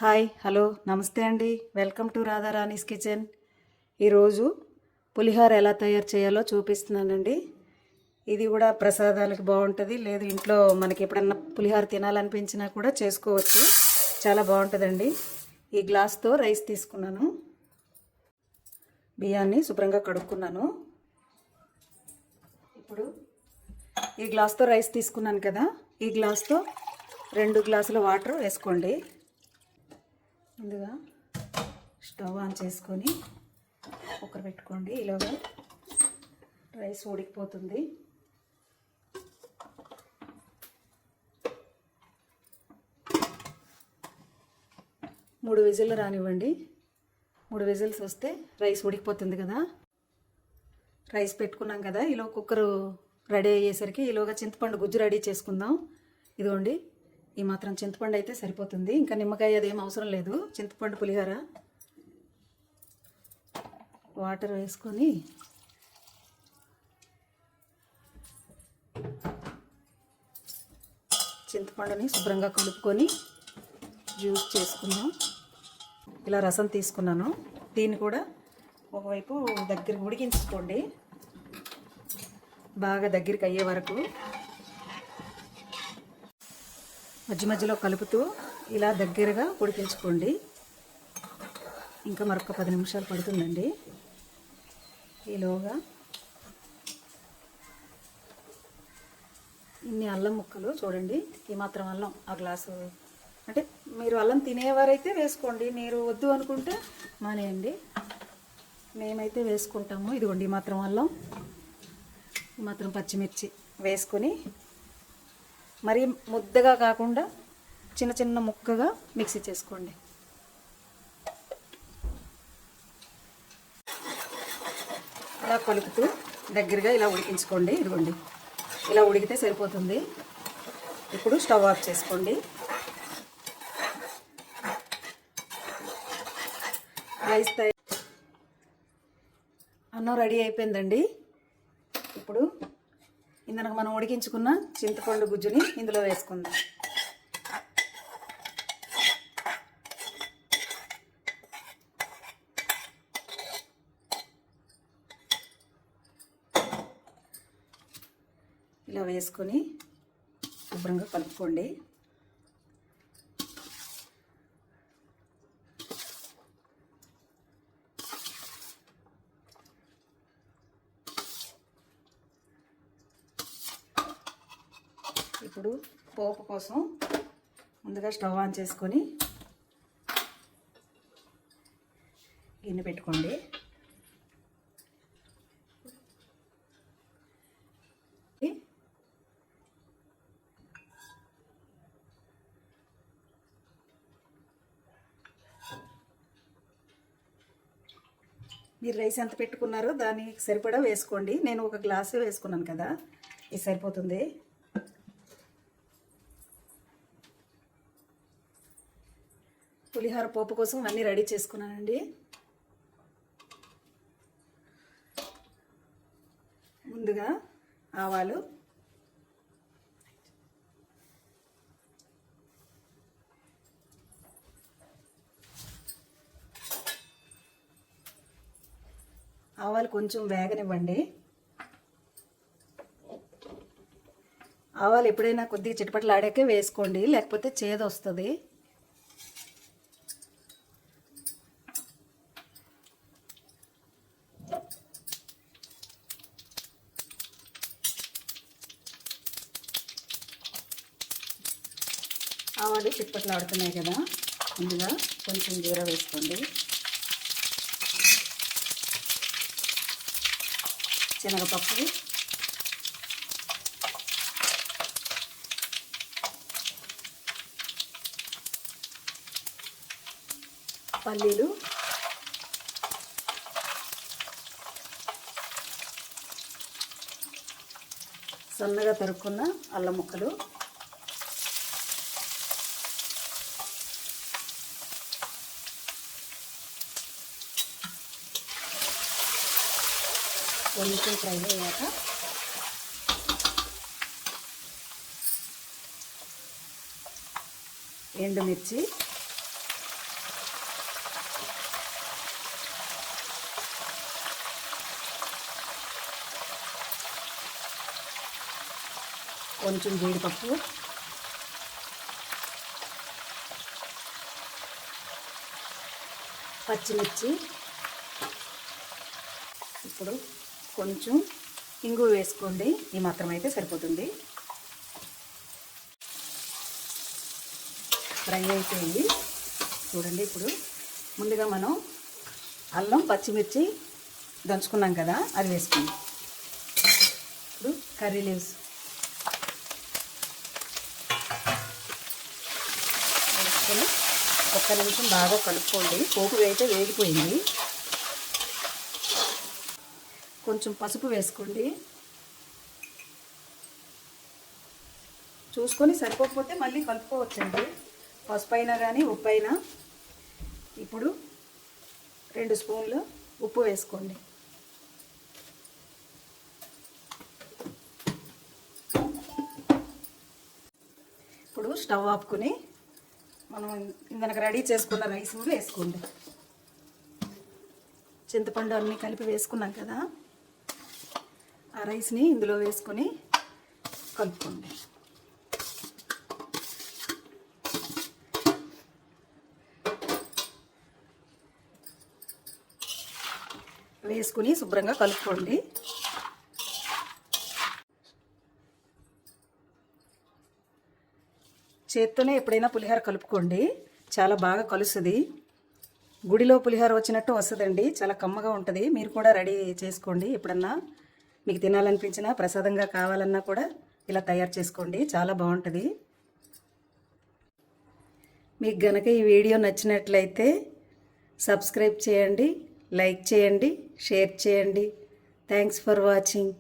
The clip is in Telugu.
హాయ్ హలో నమస్తే అండి. Welcome to Radharani's kitchen. ఈరోజు పులిహోర ఎలా తయారు చేయాలో చూపిస్తున్నానండి. ఇది కూడా ప్రసాదాలకు బాగుంటుంది, లేదు ఇంట్లో మనకి ఎప్పుడన్నా పులిహోర తినాలనిపించినా కూడా చేసుకోవచ్చు. చాలా బాగుంటుందండి. ఈ గ్లాస్తో రైస్ తీసుకున్నాను, బియ్యాన్ని శుభ్రంగా కడుక్కున్నాను. ఇప్పుడు ఈ గ్లాస్తో రైస్ తీసుకున్నాను కదా, ఈ గ్లాస్తో 2 గ్లాసుల వాటర్ వేసుకోండి. ముందుగా స్టవ్ ఆన్ చేసుకొని కుక్కర్ పెట్టుకోండి. ఇలాగా రైస్ ఉడికిపోతుంది. మూడు విజిల్లు రానివ్వండి. 3 విజిల్స్ వస్తే రైస్ ఉడికిపోతుంది కదా. రైస్ పెట్టుకున్నాం కదా, ఇలా కుక్కరు రెడీ అయ్యేసరికి ఈలోగా చింతపండు గుజ్జు రెడీ చేసుకుందాం. ఇదిగోండి, ఈ మాత్రం చింతపండు అయితే సరిపోతుంది. ఇంకా నిమ్మకాయ అదేం అవసరం లేదు. చింతపండు పులిహోర. వాటర్ వేసుకొని చింతపండుని శుభ్రంగా కలుపుకొని జ్యూస్ చేసుకుందాం. ఇలా రసం తీసుకున్నాను. దీన్ని కూడా ఒకవైపు దగ్గరికి ఉడికించుకోండి, బాగా దగ్గరికి అయ్యే వరకు. మధ్య మధ్యలో కలుపుతూ ఇలా దగ్గరగా ఉడికించుకోండి. ఇంకా మరొక 10 నిమిషాలు పడుతుందండి. ఈలోగా ఇన్ని అల్లం ముక్కలు చూడండి, ఈ మాత్రం అల్లం, ఆ గ్లాసు. అంటే మీరు అల్లం తినేవారైతే వేసుకోండి, మీరు వద్దు అనుకుంటే మానేయండి. మేమైతే వేసుకుంటాము. ఇదిగోండి, ఈ మాత్రం అల్లం, ఈ మాత్రం పచ్చిమిర్చి వేసుకొని మరీ ముద్దగా కాకుండా చిన్న చిన్న ముక్కగా మిక్సీ చేసుకోండి. ఇలా కలుపుతూ దగ్గరగా ఇలా ఉడికించుకోండి. ఇదిగోండి, ఇలా ఉడికితే సరిపోతుంది. ఇప్పుడు స్టవ్ ఆఫ్ చేసుకోండి. రైస్ అన్నం రెడీ అయిపోయిందండి. ఇప్పుడు ఇందులో మనం ఉడికించుకున్న చింతపండు గుజ్జుని ఇందులో వేసుకుందాం. ఇలా వేసుకొని శుభ్రంగా కలుపుకోండి. ఇప్పుడు పోపు కోసం ముందుగా స్టవ్ ఆన్ చేసుకొని గిన్నె పెట్టుకోండి. మీరు రైస్ ఎంత పెట్టుకున్నారో దానికి సరిపడా వేసుకోండి. నేను ఒక గ్లాసు వేసుకున్నాను కదా, ఇది సరిపోతుంది. పులిహోర పోపు కోసం అన్నీ రెడీ చేసుకున్నానండి. ముందుగా ఆవాలు, ఆవాలు కొంచెం వేగనివ్వండి. ఆవాలు ఎప్పుడైనా కొద్దిగా చిటపటలాడాకే వేసుకోండి, లేకపోతే చేదు వస్తుంది. ఆవాలు చిటపటలాడుతున్నాయి కదా, ముందుగా కొంచెం జీరా వేసుకోండి. శనగపప్పు, పల్లీలు, సన్నగా తరుక్కున్న అల్లం ముక్కలు, కొంచెం ఫ్రై అయ్యాక ఎండుమిర్చి, కొంచెం జీడిపప్పు, పచ్చిమిర్చి, ఇప్పుడు కొంచెం ఇంగువ వేసుకోండి. ఈ మాత్రం అయితే సరిపోతుంది. ఫ్రై అయిపోయింది చూడండి. ఇప్పుడు ముందుగా మనం అల్లం పచ్చిమిర్చి దంచుకున్నాం కదా, అది వేసుకుందాం. ఇప్పుడు కర్రీ లీవ్స్ వేసుకొని ఒక్క నిమిషం బాగా కలుపుకోండి. పోపు అయితే వేగిపోయింది. కొంచెం పసుపు వేసుకోండి. చూసుకొని సరిపోకపోతే మళ్ళీ కలుపుకోవచ్చండి, పసుపు అయినా కానీ ఉప్పు అయినా. ఇప్పుడు 2 స్పూన్లు ఉప్పు వేసుకోండి. ఇప్పుడు స్టవ్ ఆపుకొని మనం ఇందాక రెడీ చేసుకున్న రైస్ వేసుకోండి. చింతపండు అన్నీ కలిపి వేసుకున్నాం కదా, ఆ రైస్ని ఇందులో వేసుకొని కలుపుకోండి. వేసుకుని శుభ్రంగా కలుపుకోండి. చేత్తోనే ఎప్పుడైనా పులిహోర కలుపుకోండి, చాలా బాగా కలుస్తుంది. గుడిలో పులిహోర వచ్చినట్టు వస్తుందండి, చాలా కమ్మగా ఉంటుంది. మీరు కూడా రెడీ చేసుకోండి. ఎప్పుడన్నా మీకు తినాలనిపించినా, ప్రసాదంగా కావాలన్నా కూడా ఇలా తయారు చేసుకోండి, చాలా బాగుంటుంది. మీకు గనక ఈ వీడియో నచ్చినట్లయితే సబ్స్క్రైబ్ చేయండి, లైక్ చేయండి, షేర్ చేయండి. Thanks for watching.